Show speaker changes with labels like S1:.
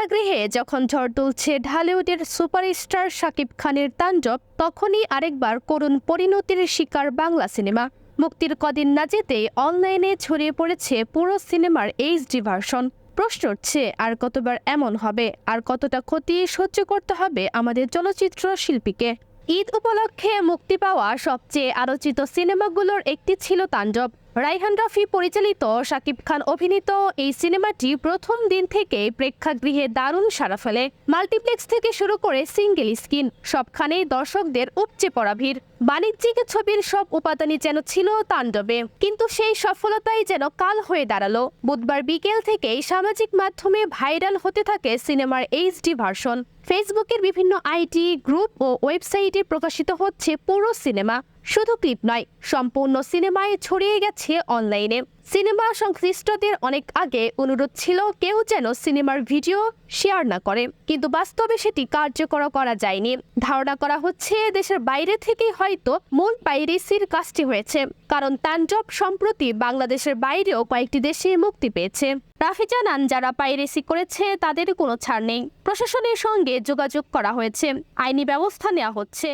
S1: প্রেক্ষাগৃহে যখন ঝড় তুলছে ঢালিউডের সুপারস্টার শাকিব খানের তাণ্ডব, তখনই আরেকবার করুণ পরিণতির শিকার বাংলা সিনেমা। মুক্তির কদিন না যেতেই অনলাইনে ছড়িয়ে পড়েছে পুরো সিনেমার এইচডি ভার্সন। প্রশ্ন উঠছে, আর কতবার এমন হবে, আর কতটা ক্ষতি সহ্য করতে হবে আমাদের চলচ্চিত্র শিল্পীকে। ঈদ উপলক্ষে মুক্তি পাওয়া সবচেয়ে আলোচিত সিনেমাগুলোর একটি ছিল তাণ্ডব। রায়হান রাফি পরিচালিত, শাকিব খান অভিনীত এই সিনেমাটি প্রথম দিন থেকে প্রেক্ষাগৃহে দারুণ সাড়া ফেলে। মাল্টিপ্লেক্স থেকে শুরু করে সিঙ্গেল স্ক্রিন সবখানেই দর্শকদের উপচে পড়া ভিড়। বাণিজ্যিক ছবির সব উপাদানই যেন ছিল তাণ্ডবে, কিন্তু সেই সফলতাই যেন কাল হয়ে দাঁড়ালো। বুধবার বিকেল থেকেই সামাজিক মাধ্যমে ভাইরাল হতে থাকে সিনেমার এইচডি ভার্সন। ফেসবুকের বিভিন্ন আইডি, গ্রুপ ও ওয়েবসাইটে প্রকাশিত হচ্ছে পুরো সিনেমা। শুধু ক্লিপ নয়, সম্পূর্ণ সিনেমায় ছড়িয়ে গেছে অনলাইনে। সিনেমা সংশ্লিষ্টদের অনেক আগে অনুরোধ ছিল কেউ যেন সিনেমার ভিডিও শেয়ার না করে, কিন্তু বাস্তবে সেটি কার্যকর করা যায়নি। ধারণা করা হচ্ছে দেশের বাইরে থেকেই হয়তো মূল পাইরেসির কাজটি হয়েছে, কারণ তাণ্ডব সম্প্রতি বাংলাদেশের বাইরেও কয়েকটি দেশে মুক্তি পেয়েছে। রাফি জানান, যারা পাইরেসি করেছে তাদের কোনো ছাড় নেই। প্রশাসনের সঙ্গে যোগাযোগ করা হয়েছে, আইনি ব্যবস্থা নেওয়া হচ্ছে।